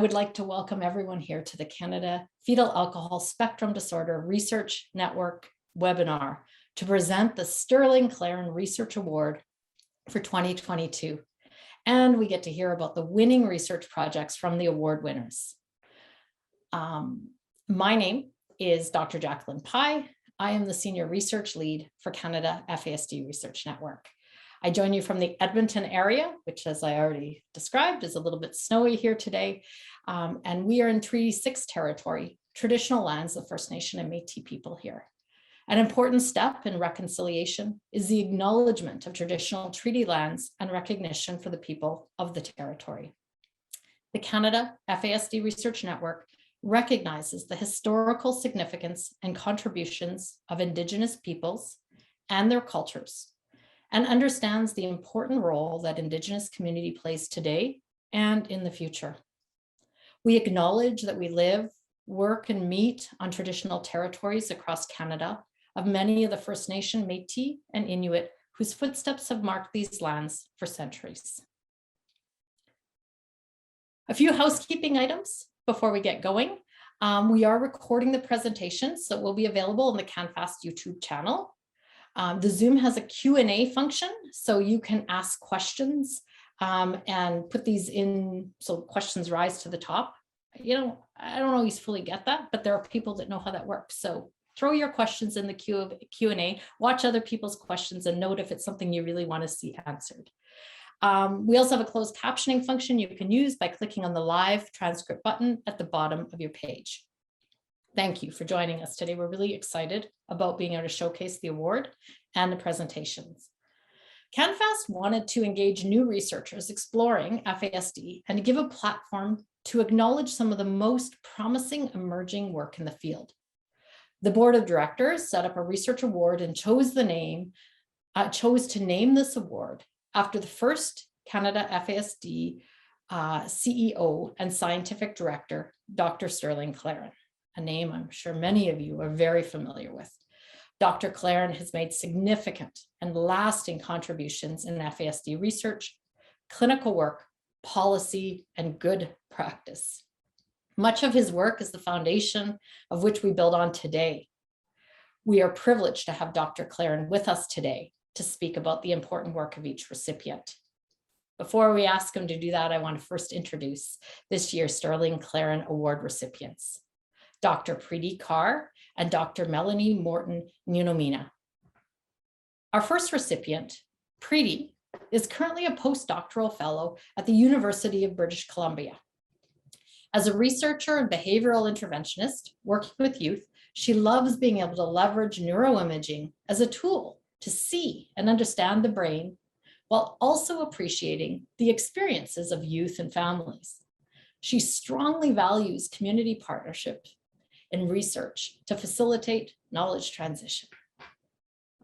would like to welcome everyone here to the Canada Fetal Alcohol Spectrum Disorder Research Network webinar to present the Sterling Clarren Research Award for 2022. And we get to hear about the winning research projects from the award winners. My name is Dr. Jacqueline Pye. I am the Senior Research Lead for Canada FASD Research Network. I join you from the Edmonton area, which, as I already described, is a little bit snowy here today. And we are in Treaty 6 territory, traditional lands of First Nation and Métis people here. An important step in reconciliation is the acknowledgement of traditional treaty lands and recognition for the people of the territory. The Canada FASD Research Network recognizes the historical significance and contributions of Indigenous peoples and their cultures, and understands the important role that Indigenous community plays today and in the future. We acknowledge that we live, work, and meet on traditional territories across Canada of many of the First Nation, Métis, and Inuit whose footsteps have marked these lands for centuries. A few housekeeping items before we get going. We are recording the presentations that will be available on the CanFASD YouTube channel. The Zoom has a Q&A function, so you can ask questions and put these in so questions rise to the top. I don't always fully get that, but there are people that know how that works. So throw your questions in the Q&A, watch other people's questions, and note if it's something you really want to see answered. We also have a closed captioning function you can use by clicking on the live transcript button at the bottom of your page. Thank you for joining us today. We're really excited about being able to showcase the award and the presentations. CanFASD wanted to engage new researchers exploring FASD and to give a platform to acknowledge some of the most promising emerging work in the field. The board of directors set up a research award and chose to name this award after the first Canada FASD CEO and scientific director, Dr. Sterling Clarren, a name I'm sure many of you are very familiar with. Dr. Clarren has made significant and lasting contributions in FASD research, clinical work, policy, and good practice. Much of his work is the foundation of which we build on today. We are privileged to have Dr. Clarren with us today to speak about the important work of each recipient. Before we ask him to do that, I want to first introduce this year's Sterling Clarren Award recipients, Dr. Preeti Kar and Dr. Morton Ninomiya. Our first recipient, Preeti, is currently a postdoctoral fellow at the University of British Columbia. As a researcher and behavioral interventionist working with youth, she loves being able to leverage neuroimaging as a tool to see and understand the brain while also appreciating the experiences of youth and families. She strongly values community partnership and research to facilitate knowledge transition.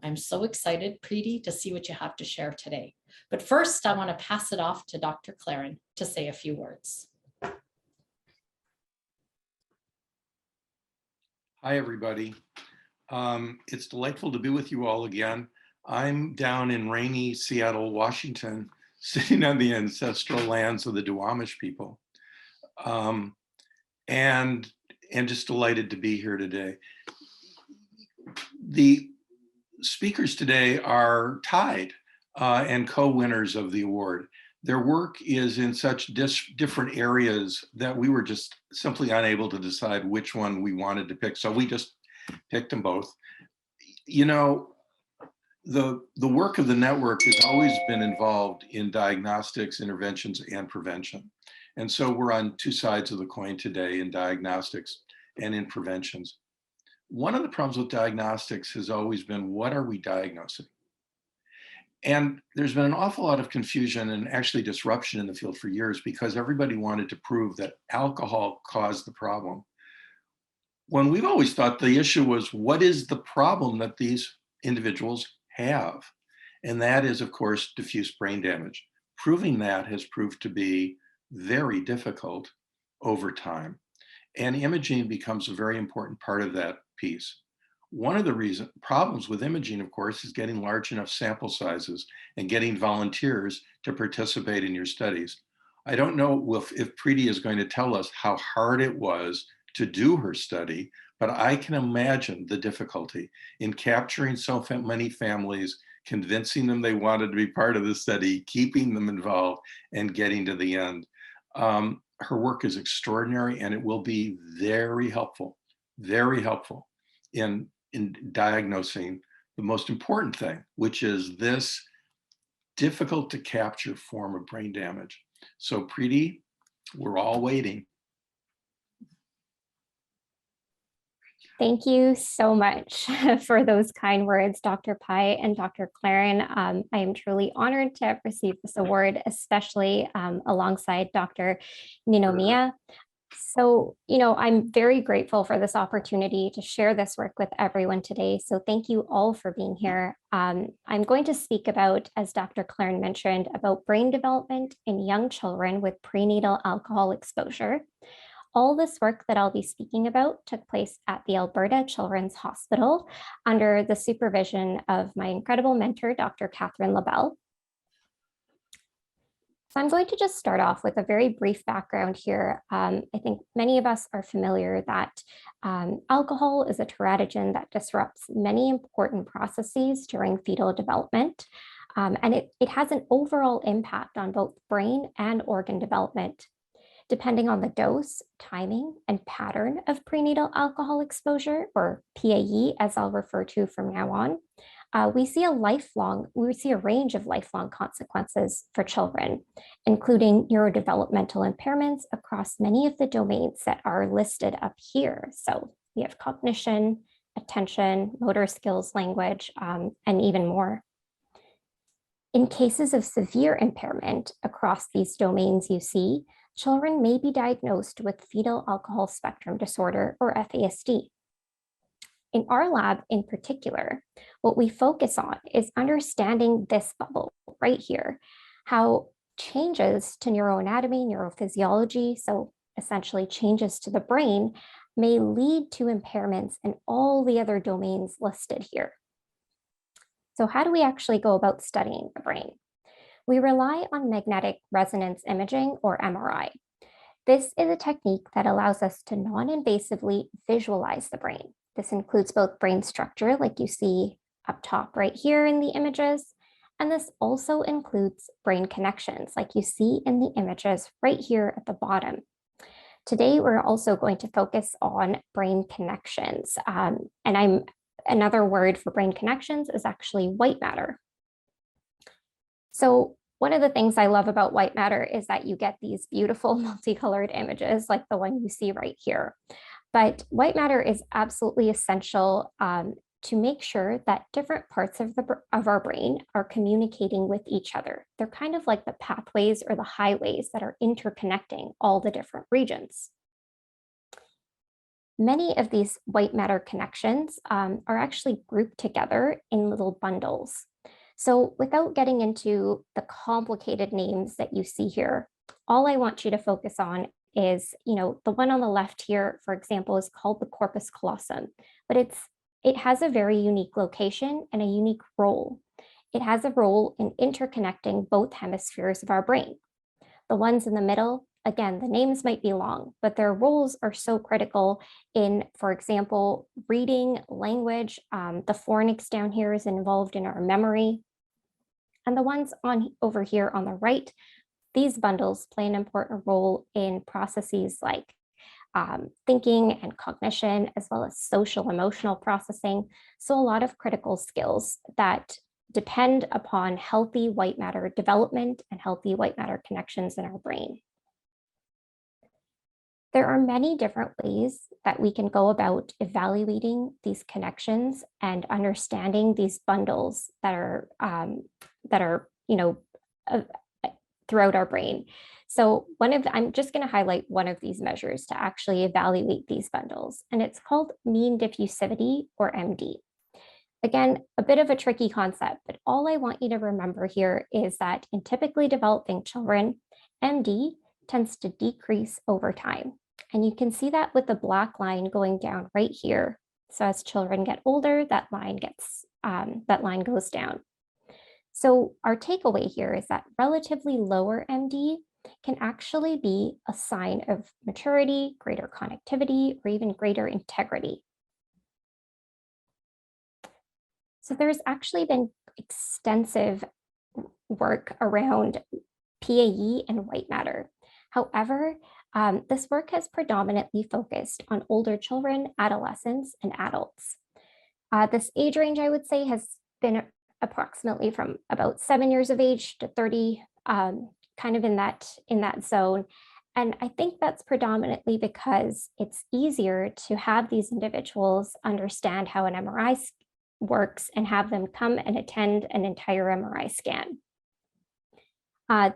I'm so excited, Preeti, to see what you have to share today. But first, I want to pass it off to Dr. Clarren to say a few words. Hi, everybody. It's delightful to be with you all again. I'm down in rainy Seattle, Washington, sitting on the ancestral lands of the Duwamish people. And just delighted to be here today. The speakers today are tied and co-winners of the award. Their work is in such different areas that we were just simply unable to decide which one we wanted to pick. So we just picked them both. You know, the work of the network has always been involved in diagnostics, interventions, and prevention. And so we're on two sides of the coin today in diagnostics and in preventions. One of the problems with diagnostics has always been, what are we diagnosing? And there's been an awful lot of confusion and actually disruption in the field for years because everybody wanted to prove that alcohol caused the problem. When we've always thought the issue was, what is the problem that these individuals have? And that is, of course, diffuse brain damage. Proving that has proved to be very difficult over time. And imaging becomes a very important part of that piece. One of the problems with imaging, of course, is getting large enough sample sizes and getting volunteers to participate in your studies. I don't know if Preeti is going to tell us how hard it was to do her study, but I can imagine the difficulty in capturing so many families, convincing them they wanted to be part of the study, keeping them involved, and getting to the end. Her work is extraordinary, and it will be very helpful in diagnosing the most important thing, which is this difficult to capture form of brain damage. So Preeti, we're all waiting. Thank you so much for those kind words, Dr. Pai and Dr. Clarren. I am truly honored to have received this award, especially alongside Dr. Ninomiya. So, I'm very grateful for this opportunity to share this work with everyone today. So thank you all for being here. I'm going to speak about, as Dr. Clarren mentioned, about brain development in young children with prenatal alcohol exposure. All this work that I'll be speaking about took place at the Alberta Children's Hospital under the supervision of my incredible mentor, Dr. Catherine Labelle. So I'm going to just start off with a very brief background here. I think many of us are familiar that alcohol is a teratogen that disrupts many important processes during fetal development. And it has an overall impact on both brain and organ development. Depending on the dose, timing, and pattern of prenatal alcohol exposure, or PAE, as I'll refer to from now on, we see a range of lifelong consequences for children, including neurodevelopmental impairments across many of the domains that are listed up here. So we have cognition, attention, motor skills, language, and even more. In cases of severe impairment across these domains you see, children may be diagnosed with fetal alcohol spectrum disorder, or FASD. In our lab in particular, what we focus on is understanding this bubble right here, how changes to neuroanatomy, neurophysiology, so essentially changes to the brain, may lead to impairments in all the other domains listed here. So how do we actually go about studying the brain? We rely on magnetic resonance imaging, or MRI. This is a technique that allows us to non-invasively visualize the brain. This includes both brain structure, like you see up top right here in the images, and this also includes brain connections, like you see in the images right here at the bottom. Today, we're also going to focus on brain connections, another word for brain connections is actually white matter. So one of the things I love about white matter is that you get these beautiful multicolored images like the one you see right here. But white matter is absolutely essential to make sure that different parts of our brain are communicating with each other. They're kind of like the pathways or the highways that are interconnecting all the different regions. Many of these white matter connections are actually grouped together in little bundles. So without getting into the complicated names that you see here, all I want you to focus on is, the one on the left here, for example, is called the corpus callosum, but it has a very unique location and a unique role. It has a role in interconnecting both hemispheres of our brain. The ones in the middle, again, the names might be long, but their roles are so critical in, for example, reading, language. The fornix down here is involved in our memory. And the ones over here on the right, these bundles play an important role in processes like thinking and cognition, as well as social emotional processing. So a lot of critical skills that depend upon healthy white matter development and healthy white matter connections in our brain. There are many different ways that we can go about evaluating these connections and understanding these bundles that are throughout our brain. So I'm just going to highlight one of these measures to actually evaluate these bundles, and it's called mean diffusivity, or MD. Again, a bit of a tricky concept, but all I want you to remember here is that in typically developing children, MD tends to decrease over time. And you can see that with the black line going down right here. So as children get older, that line goes down. So our takeaway here is that relatively lower MD can actually be a sign of maturity, greater connectivity, or even greater integrity. So there's actually been extensive work around PAE and white matter. However, this work has predominantly focused on older children, adolescents, and adults. This age range, I would say, has been approximately from about 7 years of age to 30, kind of in that zone. And I think that's predominantly because it's easier to have these individuals understand how an MRI works and have them come and attend an entire MRI scan.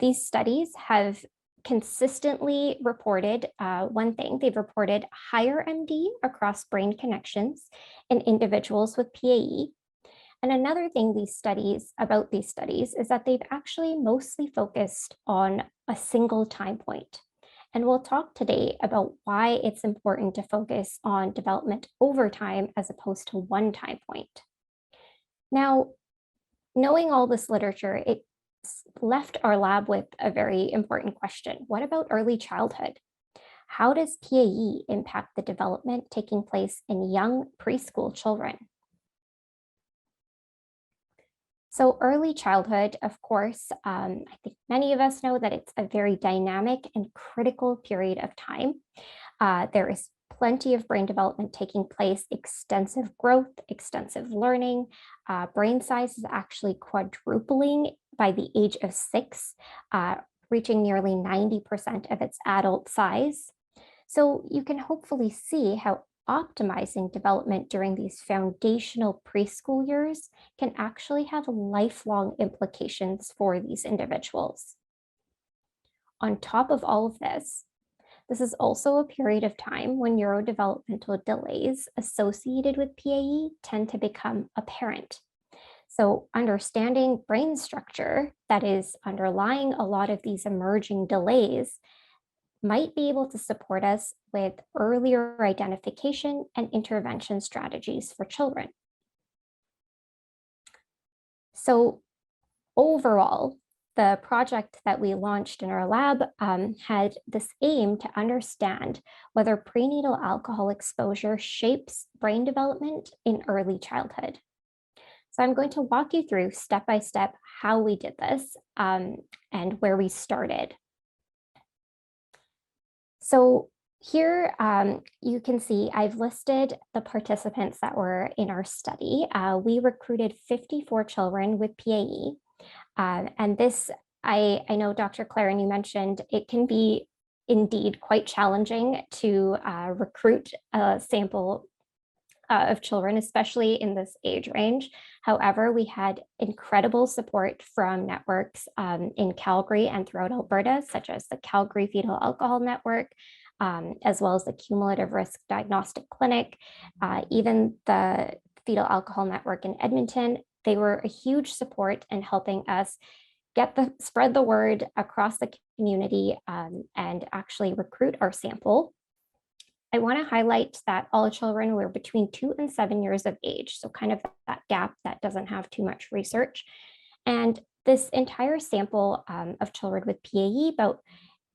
These studies have consistently reported one thing. They've reported higher MD across brain connections in individuals with PAE. And another thing about these studies is that they've actually mostly focused on a single time point. And we'll talk today about why it's important to focus on development over time as opposed to one time point. Now, knowing all this literature, it left our lab with a very important question. What about early childhood? How does PAE impact the development taking place in young preschool children? So early childhood, of course, I think many of us know that it's a very dynamic and critical period of time. There is plenty of brain development taking place, extensive growth, extensive learning. Brain size is actually quadrupling by the age of 6, reaching nearly 90% of its adult size. So you can hopefully see how optimizing development during these foundational preschool years can actually have lifelong implications for these individuals. On top of all of this is also a period of time when neurodevelopmental delays associated with PAE tend to become apparent. So understanding brain structure that is underlying a lot of these emerging delays might be able to support us with earlier identification and intervention strategies for children. So overall, the project that we launched in our lab had this aim to understand whether prenatal alcohol exposure shapes brain development in early childhood. So I'm going to walk you through step by step how we did this and where we started. So here you can see I've listed the participants that were in our study. We recruited 54 children with PAE. And this, I know Dr. Clarren, you mentioned it can be indeed quite challenging to recruit a sample of children, especially in this age range. However, we had incredible support from networks in Calgary and throughout Alberta, such as the Calgary Fetal Alcohol Network, as well as the Cumulative Risk Diagnostic Clinic, even the Fetal Alcohol Network in Edmonton. They were a huge support in helping us spread the word across the community and actually recruit our sample. I want to highlight that all children were between 2 and 7 years of age, so kind of that gap that doesn't have too much research. And this entire sample of children with PAE, about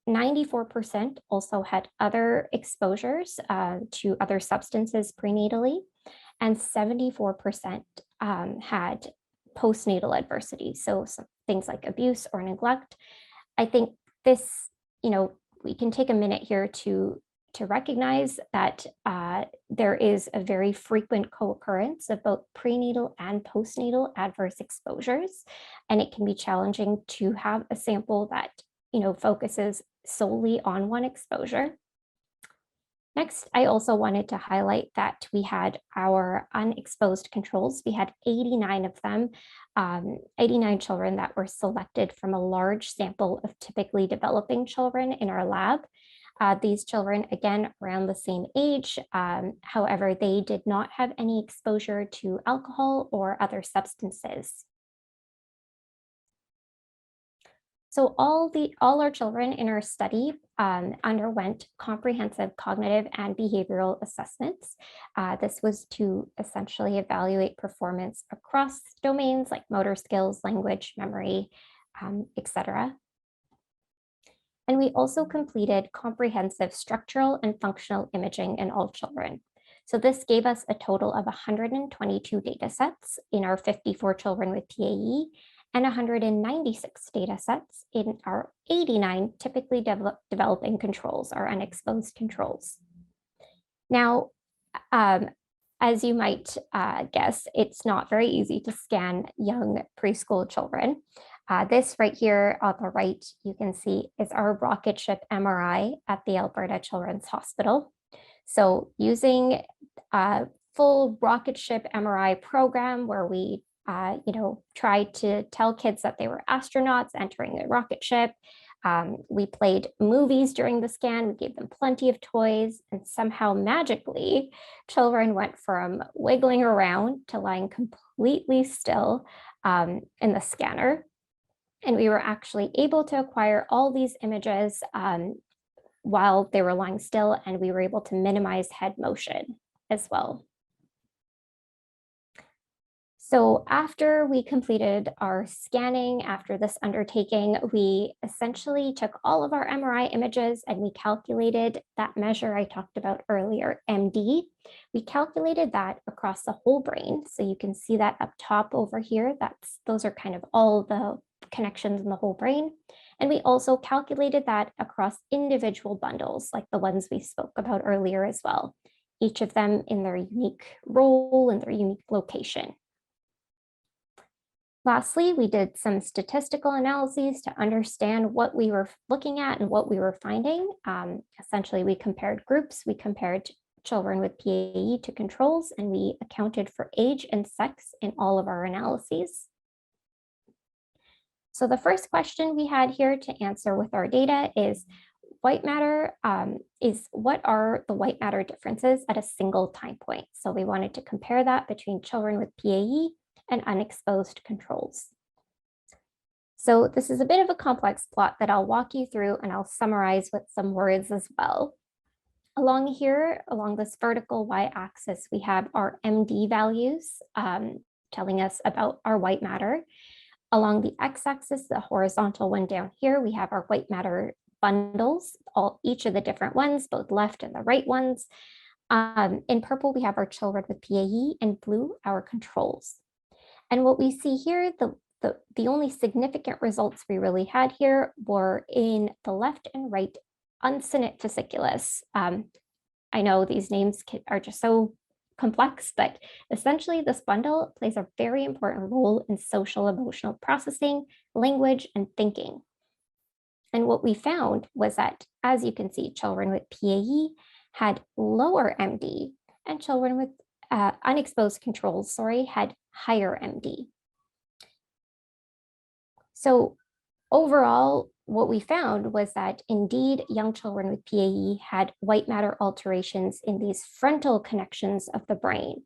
94% also had other exposures to other substances prenatally, and 74% had postnatal adversity, so some things like abuse or neglect. I think this, we can take a minute here to recognize that there is a very frequent co-occurrence of both prenatal and postnatal adverse exposures, and it can be challenging to have a sample that focuses solely on one exposure. Next, I also wanted to highlight that we had our unexposed controls. We had 89 of them, 89 children that were selected from a large sample of typically developing children in our lab. These children, again, around the same age. However, they did not have any exposure to alcohol or other substances. So all our children in our study underwent comprehensive cognitive and behavioral assessments. This was to essentially evaluate performance across domains like motor skills, language, memory, etc. And we also completed comprehensive structural and functional imaging in all children. So this gave us a total of 122 data sets in our 54 children with PAE and 196 data sets in our 89 typically developing controls, our unexposed controls. Now, as you might guess, it's not very easy to scan young preschool children. This right here on the right, you can see is our rocket ship MRI at the Alberta Children's Hospital. So using a full rocket ship MRI program where we tried to tell kids that they were astronauts entering the rocket ship. We played movies during the scan. We gave them plenty of toys, and somehow magically, children went from wiggling around to lying completely still in the scanner. And we were actually able to acquire all these images while they were lying still, and we were able to minimize head motion as well. So after we completed our scanning, after this undertaking, we essentially took all of our MRI images and we calculated that measure I talked about earlier, MD. We calculated that across the whole brain. So you can see that up top over here, those are kind of all the connections in the whole brain. And we also calculated that across individual bundles, like the ones we spoke about earlier as well, each of them in their unique role and their unique location. Lastly, we did some statistical analyses to understand what we were looking at and what we were finding. Essentially, we compared groups, we compared children with PAE to controls, and we accounted for age and sex in all of our analyses. So the first question we had here to answer with our data is white matter what are the white matter differences at a single time point? So we wanted to compare that between children with PAE and unexposed controls. So this is a bit of a complex plot that I'll walk you through, and I'll summarize with some words as well. Along here, along this vertical y-axis, we have our MD values telling us about our white matter. Along the x-axis, the horizontal one down here, we have our white matter bundles, each of the different ones, both left and the right ones. In purple, we have our children with PAE, and blue, our controls. And what we see here, the only significant results we really had here were in the left and right uncinate fasciculus. I know these names are just so complex, but essentially this bundle plays a very important role in social emotional processing, language, and thinking. And what we found was that, as you can see, children with PAE had lower MD, and children with unexposed controls, had higher MD. So overall, what we found was that indeed young children with PAE had white matter alterations in these frontal connections of the brain.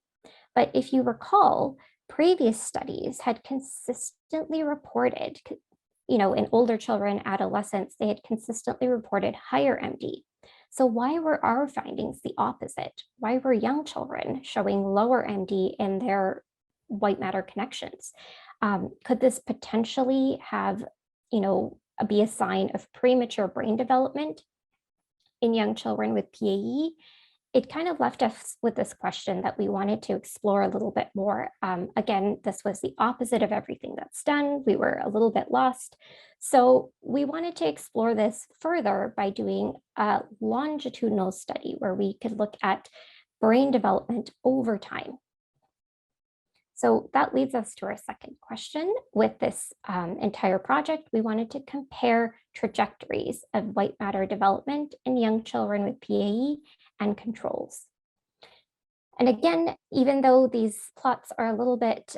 But if you recall, previous studies had consistently reported, in older children, adolescents, they had consistently reported higher MD. So why were our findings the opposite? Why were young children showing lower MD in their white matter connections? Could this potentially have, be a sign of premature brain development in young children with PAE? It kind of left us with this question that we wanted to explore a little bit more. Again, this was the opposite of everything that's done. We were a little bit lost. So we wanted to explore this further by doing a longitudinal study where we could look at brain development over time. So that leads us to our second question. With this entire project, we wanted to compare trajectories of white matter development in young children with PAE and controls. And again, even though these plots are a little bit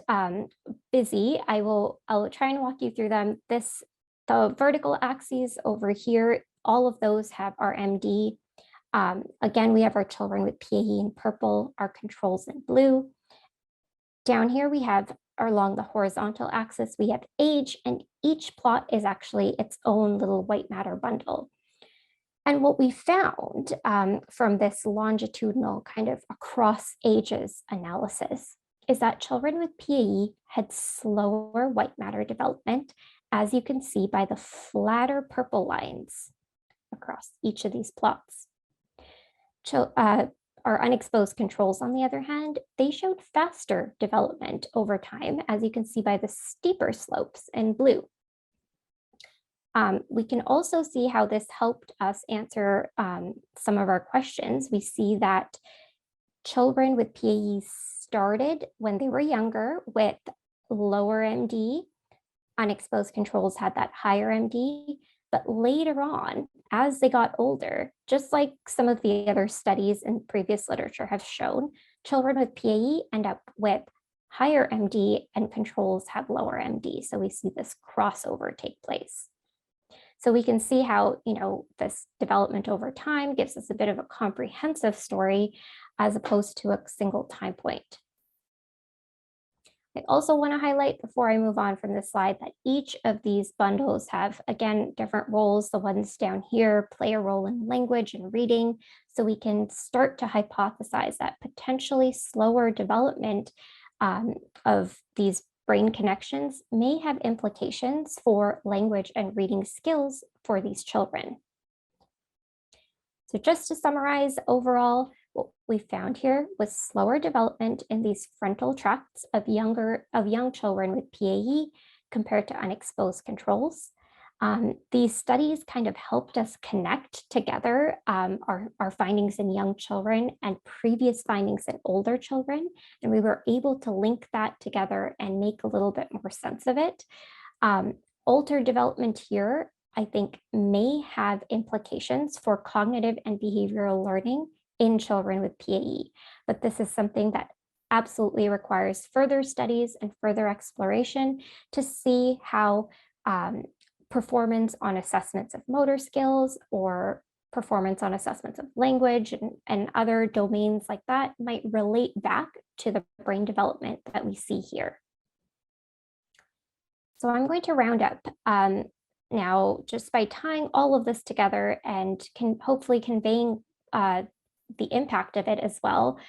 busy, I'll try and walk you through them. The vertical axes over here, all of those have our MD. Again, we have our children with PAE in purple, our controls in blue. Down here, we have along the horizontal axis, we have age, and each plot is actually its own little white matter bundle. And what we found from this longitudinal kind of across ages analysis is that children with PAE had slower white matter development, as you can see by the flatter purple lines across each of these plots. Our unexposed controls, on the other hand, they showed faster development over time, as you can see by the steeper slopes in blue. We can also see how this helped us answer some of our questions. We see that children with PAE started when they were younger with lower MD. Unexposed controls had that higher MD, but later on, as they got older, just like some of the other studies in previous literature have shown, children with PAE end up with higher MD and controls have lower MD. So we see this crossover take place. So we can see how, this development over time gives us a bit of a comprehensive story as opposed to a single time point. I also want to highlight before I move on from this slide that each of these bundles have, again, different roles. The ones down here play a role in language and reading. So we can start to hypothesize that potentially slower development of these brain connections may have implications for language and reading skills for these children. So just to summarize overall, what we found here was slower development in these frontal tracts of young children with PAE compared to unexposed controls. These studies kind of helped us connect together our findings in young children and previous findings in older children, and we were able to link that together and make a little bit more sense of it. Altered development here, I think, may have implications for cognitive and behavioral learning in children with PAE, but this is something that absolutely requires further studies and further exploration to see how performance on assessments of motor skills or performance on assessments of language and other domains like that might relate back to the brain development that we see here. So I'm going to round up now just by tying all of this together and hopefully conveying the impact of it as well.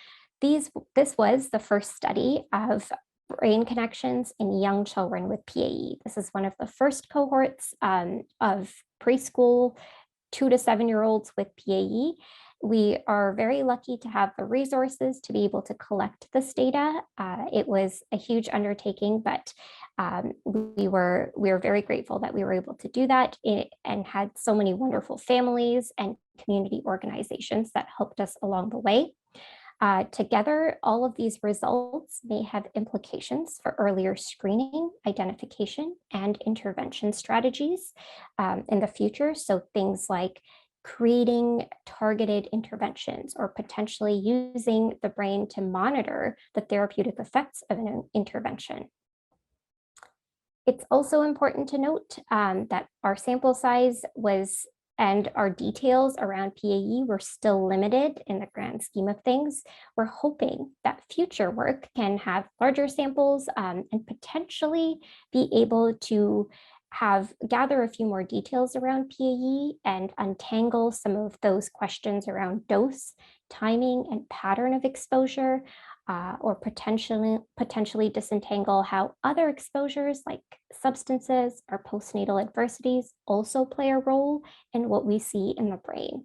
This was the first study of brain connections in young children with PAE. This is one of the first cohorts of preschool 2 to 7-year-olds with PAE. We are very lucky to have the resources to be able to collect this data. It was a huge undertaking, but we were very grateful that we were able to do that and had so many wonderful families and community organizations that helped us along the way. Together, all of these results may have implications for earlier screening, identification, and intervention strategies in the future. So things like creating targeted interventions or potentially using the brain to monitor the therapeutic effects of an intervention. It's also important to note that our sample size and our details around PAE were still limited in the grand scheme of things. We're hoping that future work can have larger samples and potentially be able to gather a few more details around PAE and untangle some of those questions around dose, timing, and pattern of exposure, or potentially disentangle how other exposures like substances or postnatal adversities also play a role in what we see in the brain.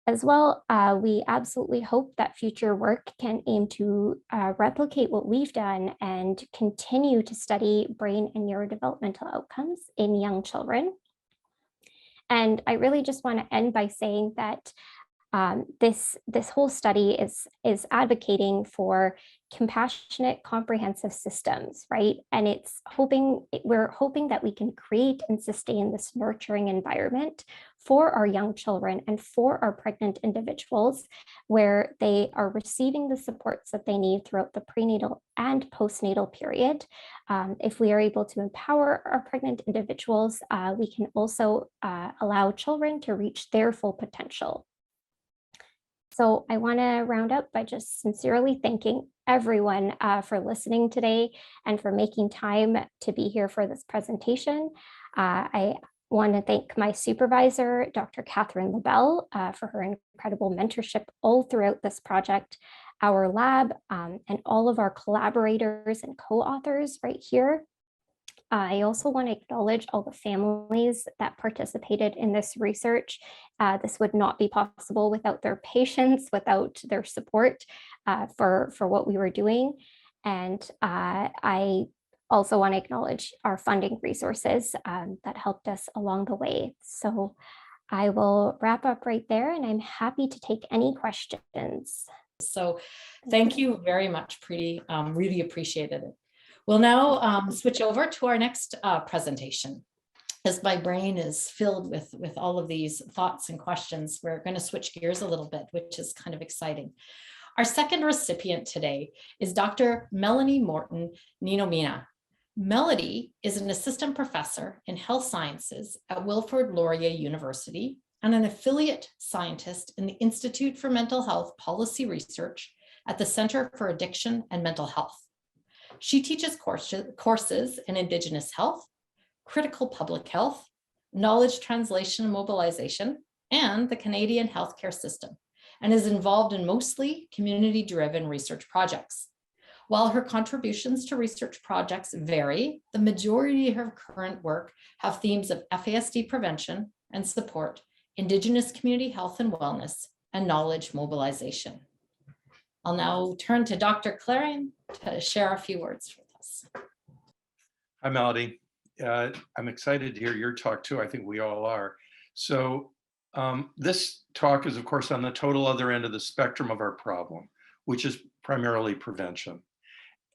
As well, we absolutely hope that future work can aim to replicate what we've done and continue to study brain and neurodevelopmental outcomes in young children. And I really just want to end by saying that this whole study is advocating for compassionate, comprehensive systems, right? And we're hoping that we can create and sustain this nurturing environment for our young children and for our pregnant individuals, where they are receiving the supports that they need throughout the prenatal and postnatal period. If we are able to empower our pregnant individuals, we can also allow children to reach their full potential. So I want to round up by just sincerely thanking everyone for listening today and for making time to be here for this presentation. I want to thank my supervisor, Dr. Catherine LaBelle, for her incredible mentorship all throughout this project, our lab, and all of our collaborators and co-authors right here. I also want to acknowledge all the families that participated in this research. This would not be possible without their patience, without their support for what we were doing. And I also want to acknowledge our funding resources that helped us along the way. So I will wrap up right there, and I'm happy to take any questions. So thank you very much, Preeti. Really appreciated it. We'll now switch over to our next presentation. As my brain is filled with all of these thoughts and questions, we're going to switch gears a little bit, which is kind of exciting. Our second recipient today is Dr. Melanie Morton Ninomiya. Melody is an assistant professor in health sciences at Wilfrid Laurier University and an affiliate scientist in the Institute for Mental Health Policy Research at the Center for Addiction and Mental Health. She teaches courses in Indigenous health, critical public health, knowledge translation and mobilization, and the Canadian healthcare system, and is involved in mostly community-driven research projects. While her contributions to research projects vary, the majority of her current work have themes of FASD prevention and support, Indigenous community health and wellness, and knowledge mobilization. I'll now turn to Dr. Clarren to share a few words with us. Hi, Melody. I'm excited to hear your talk too. I think we all are. So this talk is, of course, on the total other end of the spectrum of our problem, which is primarily prevention.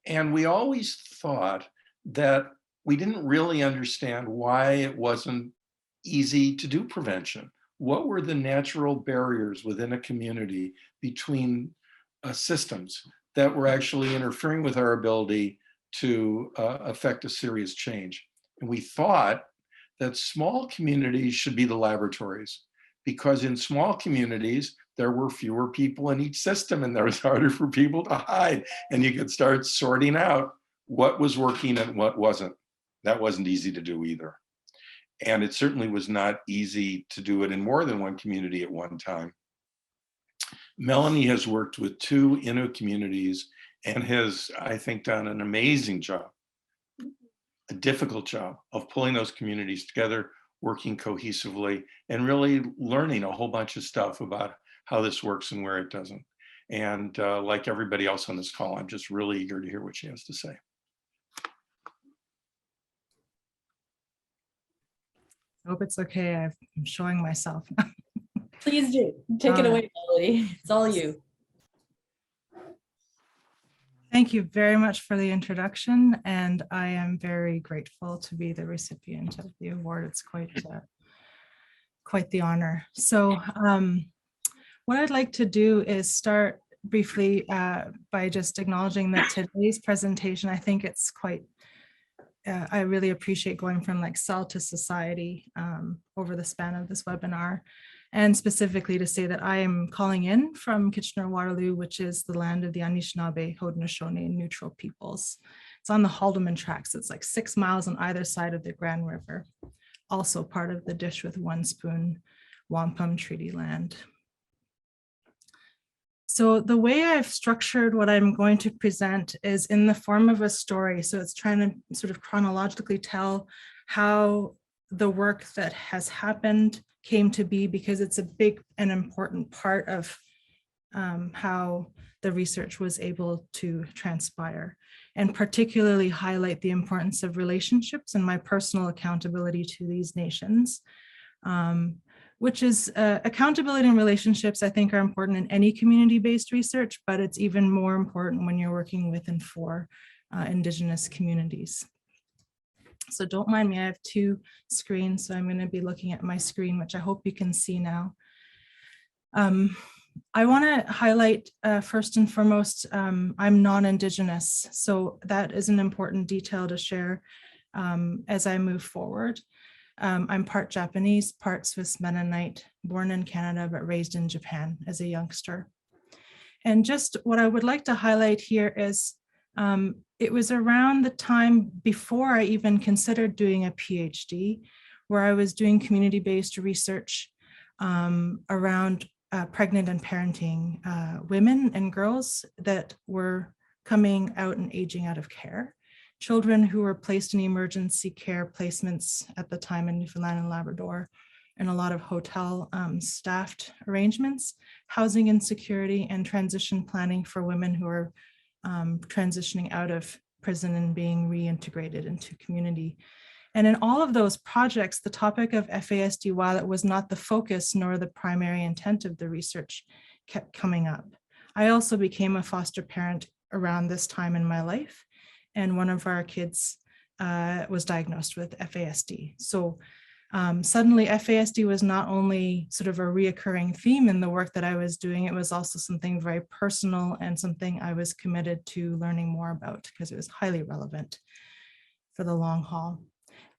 And we always thought that we didn't really understand why it wasn't easy to do prevention. What were the natural barriers within a community between systems that were actually interfering with our ability to affect a serious change? And we thought that small communities should be the laboratories, because in small communities, there were fewer people in each system and there was harder for people to hide. And you could start sorting out what was working and what wasn't. That wasn't easy to do either. And it certainly was not easy to do it in more than one community at one time. Melanie has worked with 2 Innu communities and has, I think, done an amazing job, a difficult job of pulling those communities together, working cohesively, and really learning a whole bunch of stuff about how this works and where it doesn't. And like everybody else on this call, I'm just really eager to hear what she has to say. I hope it's okay. I'm showing myself. Please do. Take it away, Melody. It's all you. Thank you very much for the introduction, and I am very grateful to be the recipient of the award. It's quite the honor. So what I'd like to do is start briefly by just acknowledging that today's presentation, I think it's quite, I really appreciate going from like cell to society over the span of this webinar. And specifically to say that I am calling in from Kitchener-Waterloo, which is the land of the Anishinaabe, Haudenosaunee, and Neutral peoples. It's on the Haldeman Tracts. It's like 6 miles on either side of the Grand River. Also part of the Dish with One Spoon Wampum Treaty Land. So the way I've structured what I'm going to present is in the form of a story. So it's trying to sort of chronologically tell how the work that has happened came to be, because it's a big and important part of how the research was able to transpire, and particularly highlight the importance of relationships and my personal accountability to these nations, which is accountability and relationships, I think, are important in any community-based research, but it's even more important when you're working with and for Indigenous communities. So don't mind me, I have 2 screens, so I'm going to be looking at my screen, which I hope you can see now. I want to highlight first and foremost, I'm non-Indigenous, so that is an important detail to share as I move forward. I'm part Japanese, part Swiss Mennonite, born in Canada, but raised in Japan as a youngster. And just what I would like to highlight here is it was around the time before I even considered doing a PhD, where I was doing community-based research around pregnant and parenting women and girls that were coming out and aging out of care. children who were placed in emergency care placements at the time in Newfoundland and Labrador, and a lot of hotel staffed arrangements, housing insecurity, and transition planning for women who are transitioning out of prison and being reintegrated into community. And in all of those projects, the topic of FASD, while it was not the focus nor the primary intent of the research, kept coming up. I also became a foster parent around this time in my life, and one of our kids was diagnosed with FASD. So suddenly FASD was not only sort of a reoccurring theme in the work that I was doing, it was also something very personal and something I was committed to learning more about because it was highly relevant for the long haul.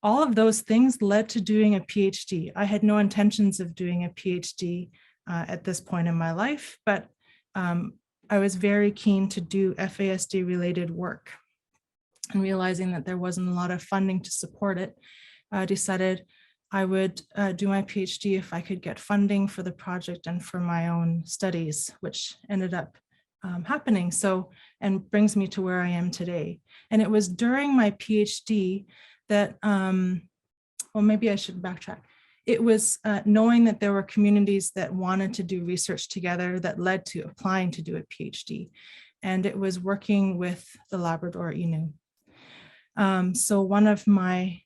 All of those things led to doing a PhD. I had no intentions of doing a PhD at this point in my life, but I was very keen to do FASD related work, and realizing that there wasn't a lot of funding to support it, I decided I would do my PhD if I could get funding for the project and for my own studies, which ended up happening. So, and brings me to where I am today. And it was during my PhD that, well, maybe I should backtrack. It was knowing that there were communities that wanted to do research together that led to applying to do a PhD. And it was working with the Labrador Innu. So one of my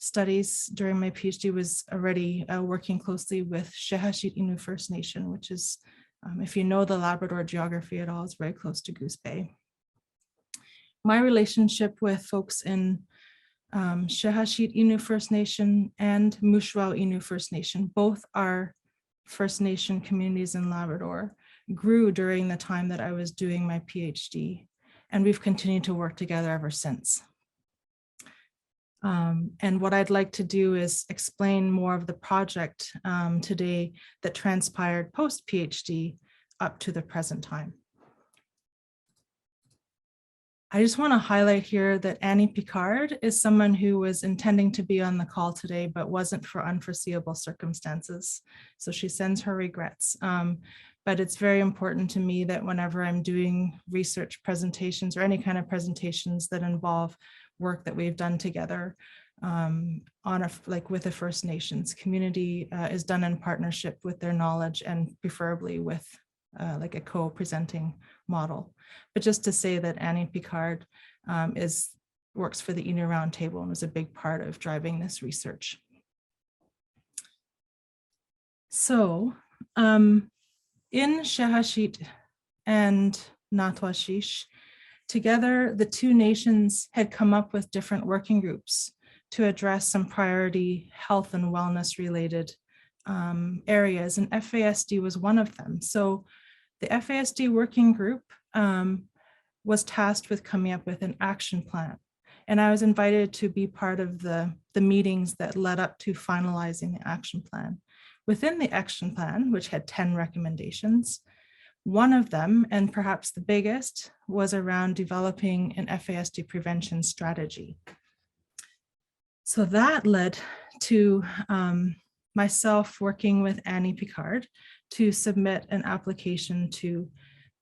studies during my PhD was already working closely with Innu First Nation, which is, if you know the Labrador geography at all, it's very close to Goose Bay. My relationship with folks in Innu First Nation and Mushwao Innu First Nation, both are First Nation communities in Labrador, grew during the time that I was doing my PhD, and we've continued to work together ever since. And what I'd like to do is explain more of the project today that transpired post-PhD up to the present time. I just want to highlight here that Annie Picard is someone who was intending to be on the call today, but wasn't for unforeseeable circumstances. So she sends her regrets. But it's very important to me that whenever I'm doing research presentations or any kind of presentations that involve work that we've done together with the First Nations community is done in partnership with their knowledge and preferably with like a co-presenting model. But just to say that Annie Picard works for the Innu Roundtable and was a big part of driving this research. So in Shehashit and Natwashish, together the two nations had come up with different working groups to address some priority health and wellness related areas, and FASD was one of them. So the FASD working group was tasked with coming up with an action plan. And I was invited to be part of the meetings that led up to finalizing the action plan. Within the action plan, which had 10 recommendations, one of them, and perhaps the biggest, was around developing an FASD prevention strategy. So that led to myself working with Annie Picard to submit an application to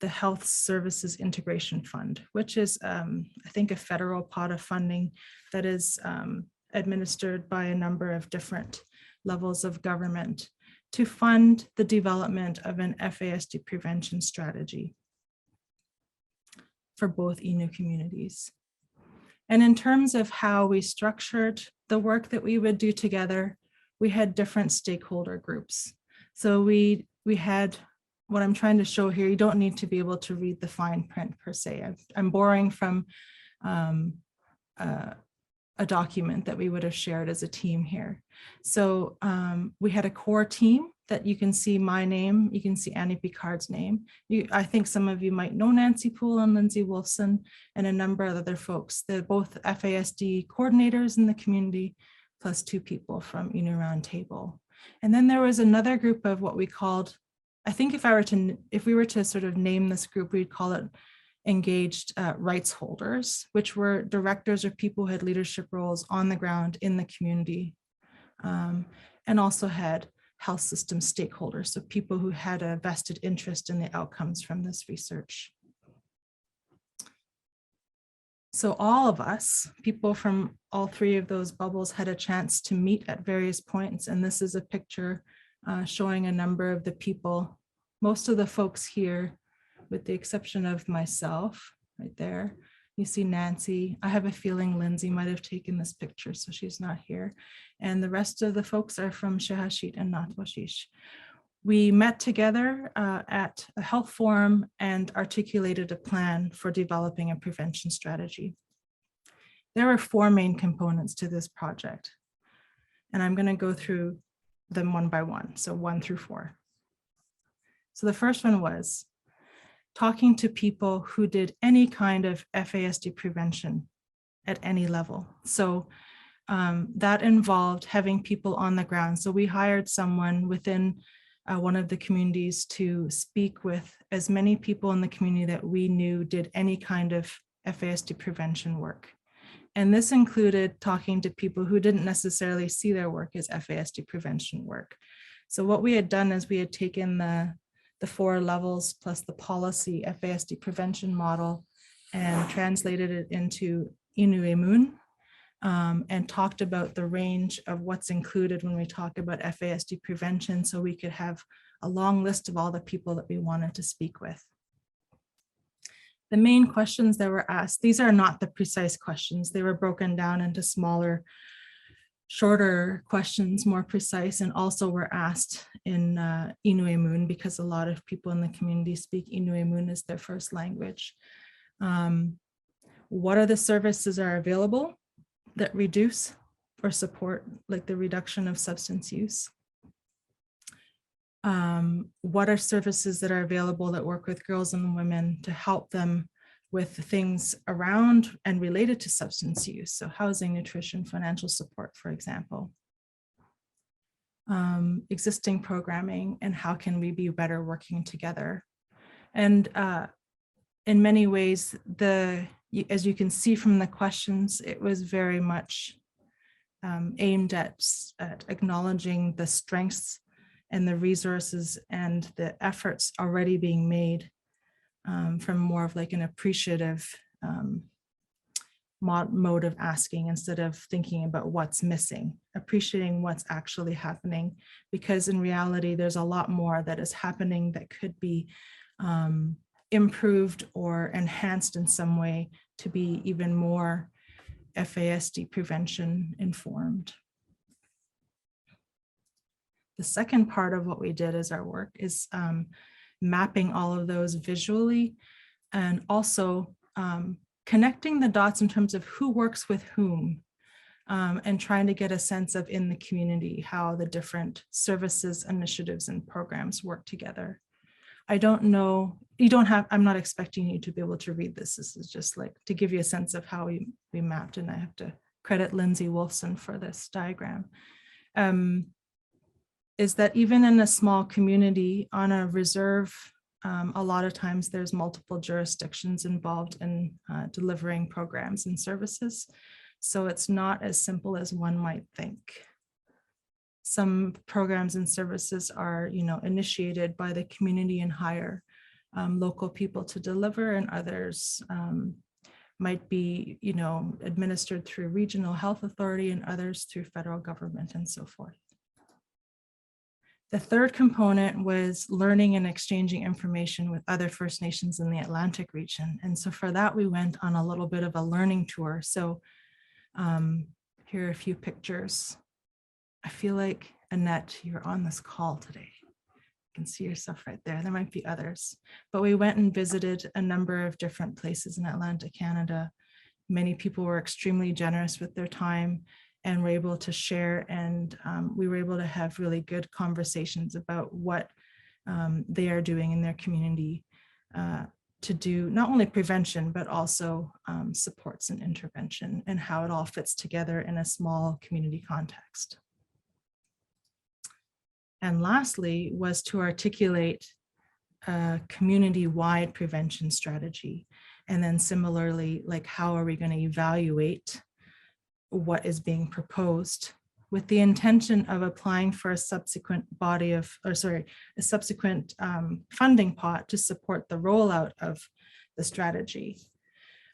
the Health Services Integration Fund, which is, I think, a federal pot of funding that is administered by a number of different levels of government to fund the development of an FASD prevention strategy for both Innu communities. And in terms of how we structured the work that we would do together, we had different stakeholder groups. So we had, what I'm trying to show here, you don't need to be able to read the fine print per se. I'm borrowing from a document that we would have shared as a team here. So we had a core team that you can see my name, you can see Annie Picard's name. I think some of you might know Nancy Poole and Lindsay Wolfson and a number of other folks. They're both FASD coordinators in the community, plus 2 people from Innu Roundtable. And then there was another group of what we called, I think if we were to sort of name this group, we'd call it engaged rights holders, which were directors or people who had leadership roles on the ground in the community, and also had health system stakeholders, so people who had a vested interest in the outcomes from this research. So all of us, people from all three of those bubbles, had a chance to meet at various points. And this is a picture showing a number of the people, most of the folks here, with the exception of myself right there. You see Nancy. I have a feeling Lindsay might have taken this picture, so she's not here. And the rest of the folks are from Shahashit and Natwashish. We met together at a health forum and articulated a plan for developing a prevention strategy. There are 4 main components to this project, and I'm going to go through them one by one, so 1 through 4. So the first one was talking to people who did any kind of FASD prevention at any level. So that involved having people on the ground. So we hired someone within one of the communities to speak with as many people in the community that we knew did any kind of FASD prevention work. And this included talking to people who didn't necessarily see their work as FASD prevention work. So what we had done is we had taken the 4 levels plus the policy FASD prevention model and translated it into Innu and talked about the range of what's included when we talk about FASD prevention, so we could have a long list of all the people that we wanted to speak with. The main questions that were asked, these are not the precise questions. They were broken down into smaller, shorter questions, more precise, and also were asked in Innu because a lot of people in the community speak Innu as their first language. What are the services that are available that reduce or support, like the reduction of substance use? What are services that are available that work with girls and women to help them with things around and related to substance use? So housing, nutrition, financial support, for example. Existing programming, and how can we be better working together? And in many ways, as you can see from the questions, it was very much aimed at acknowledging the strengths and the resources and the efforts already being made from more of like an appreciative mode of asking, instead of thinking about what's missing, appreciating what's actually happening, because in reality, there's a lot more that is happening that could be improved or enhanced in some way to be even more FASD prevention informed. The second part of what we did as our work is mapping all of those visually, and also connecting the dots in terms of who works with whom, and trying to get a sense of in the community how the different services, initiatives, and programs work together. I don't know, I'm not expecting you to be able to read this. This is just like to give you a sense of how we mapped, and I have to credit Lindsay Wolfson for this diagram. Is that even in a small community on a reserve, a lot of times there's multiple jurisdictions involved in delivering programs and services. So it's not as simple as one might think. Some programs and services are, initiated by the community and hire local people to deliver, and others might be, administered through regional health authority, and others through federal government and so forth. The third component was learning and exchanging information with other First Nations in the Atlantic region. And so for that, we went on a little bit of a learning tour. So here are a few pictures. I feel like, Annette, you're on this call today. You can see yourself right there. There might be others. But we went and visited a number of different places in Atlantic Canada. Many people were extremely generous with their time and were able to share, and we were able to have really good conversations about what they are doing in their community to do not only prevention, but also supports and intervention, and how it all fits together in a small community context. And lastly was to articulate a community-wide prevention strategy. And then similarly, like, how are we going to evaluate what is being proposed, with the intention of applying for a subsequent funding pot to support the rollout of the strategy.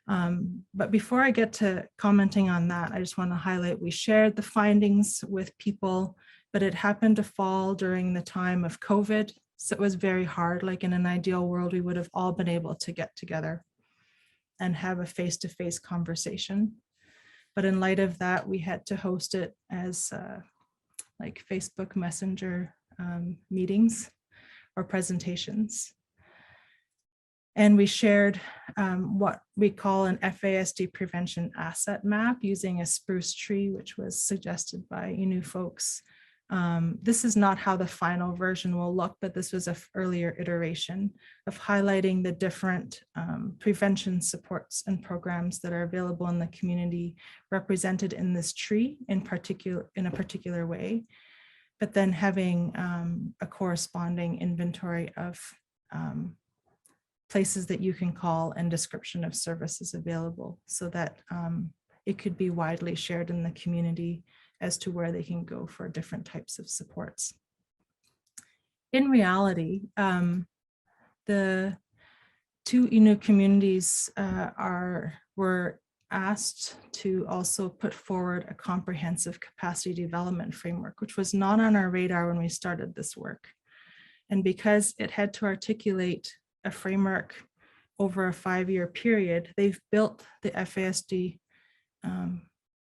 But before I get to commenting on that, I just want to highlight, we shared the findings with people, but it happened to fall during the time of COVID. So it was very hard. Like in an ideal world, we would have all been able to get together and have a face-to-face conversation. But in light of that, we had to host it as like Facebook Messenger meetings or presentations. And we shared what we call an FASD prevention asset map using a spruce tree, which was suggested by Innu folks. This is not how the final version will look, but this was an earlier iteration of highlighting the different prevention supports and programs that are available in the community represented in this tree in a particular way, but then having a corresponding inventory of places that you can call and description of services available so that it could be widely shared in the community as to where they can go for different types of supports. In reality, the two Innu communities were asked to also put forward a comprehensive capacity development framework, which was not on our radar when we started this work. And because it had to articulate a framework over a 5-year period, they've built the FASD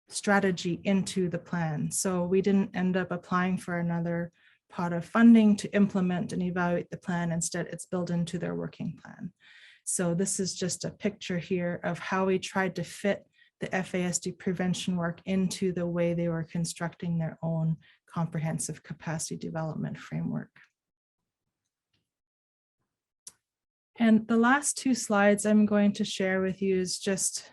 strategy into the plan. So we didn't end up applying for another pot of funding to implement and evaluate the plan. Instead, it's built into their working plan. So this is just a picture here of how we tried to fit the FASD prevention work into the way they were constructing their own comprehensive capacity development framework. And the last 2 slides I'm going to share with you is just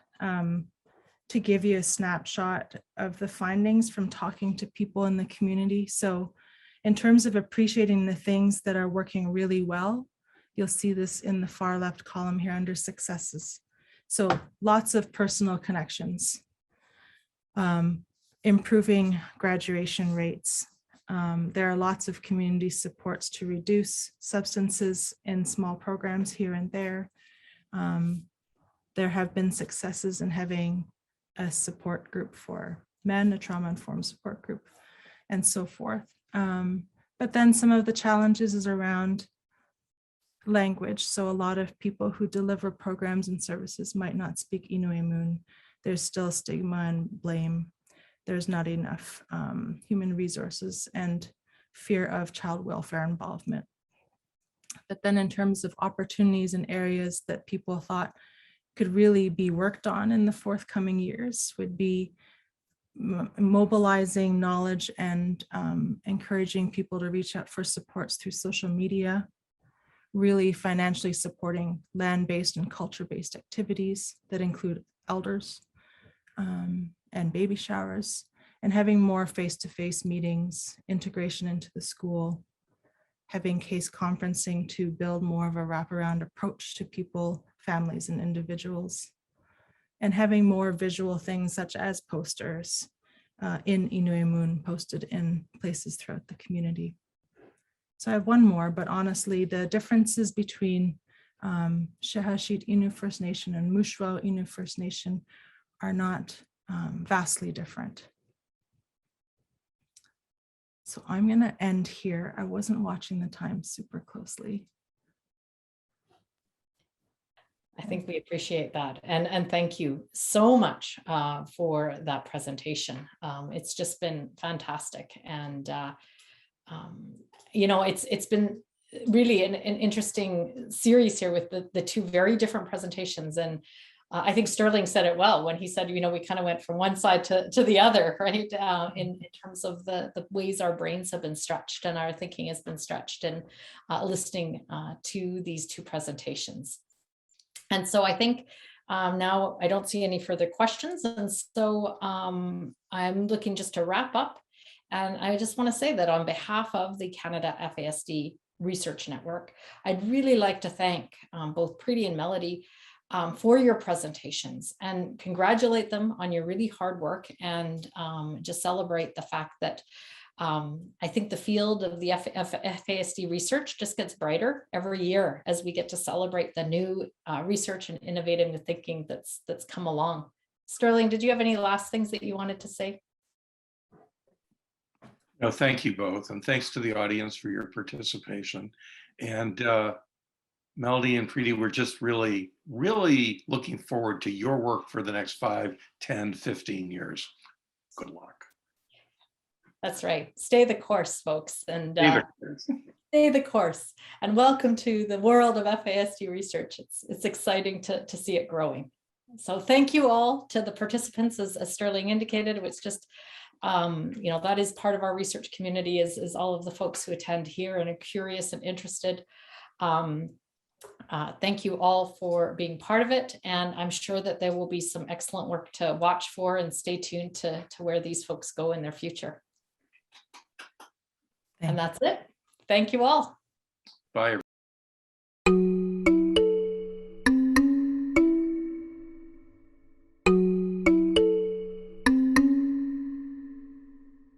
to give you a snapshot of the findings from talking to people in the community. So in terms of appreciating the things that are working really well, you'll see this in the far left column here under successes. So lots of personal connections, improving graduation rates. There are lots of community supports to reduce substances in small programs here and there. There have been successes in having a support group for men, a trauma-informed support group, and so forth. But then some of the challenges is around language. So a lot of people who deliver programs and services might not speak Innu. There's still stigma and blame. There's not enough human resources and fear of child welfare involvement. But then in terms of opportunities and areas that people thought could really be worked on in the forthcoming years would be mobilizing knowledge and encouraging people to reach out for supports through social media, really financially supporting land-based and culture-based activities that include elders and baby showers, and having more face-to-face meetings, integration into the school, having case conferencing to build more of a wraparound approach to people, families, and individuals, and having more visual things such as posters in Innu posted in places throughout the community. So I have one more, but honestly, the differences between Shehashit Innu First Nation and Mushwa Innu First Nation are not vastly different. So I'm going to end here. I wasn't watching the time super closely. I think we appreciate that. And thank you so much for that presentation. It's just been fantastic. And, you know, it's been really an interesting series here with the 2 very different presentations. And I think Sterling said it well when he said, you know, we kind of went from one side to the other, right? In terms of the ways our brains have been stretched and our thinking has been stretched in listening to these 2 presentations. And so I think now I don't see any further questions. And so I'm looking just to wrap up. And I just want to say that on behalf of the Canada FASD Research Network, I'd really like to thank both Preeti and Melody for your presentations and congratulate them on your really hard work and just celebrate the fact that I think the field of the FASD research just gets brighter every year as we get to celebrate the new research and innovative thinking that's come along. Sterling, did you have any last things that you wanted to say? No, thank you both. And thanks to the audience for your participation. And Melody and Preeti, we're just really, really looking forward to your work for the next 5, 10, 15 years. Good luck. That's right. Stay the course, folks, and Stay the course. And welcome to the world of FASD research. It's exciting to see it growing. So thank you all to the participants, as Sterling indicated. It's just, that is part of our research community is all of the folks who attend here and are curious and interested. Thank you all for being part of it. And I'm sure that there will be some excellent work to watch for, and stay tuned to where these folks go in their future. And that's it. Thank you all. Bye.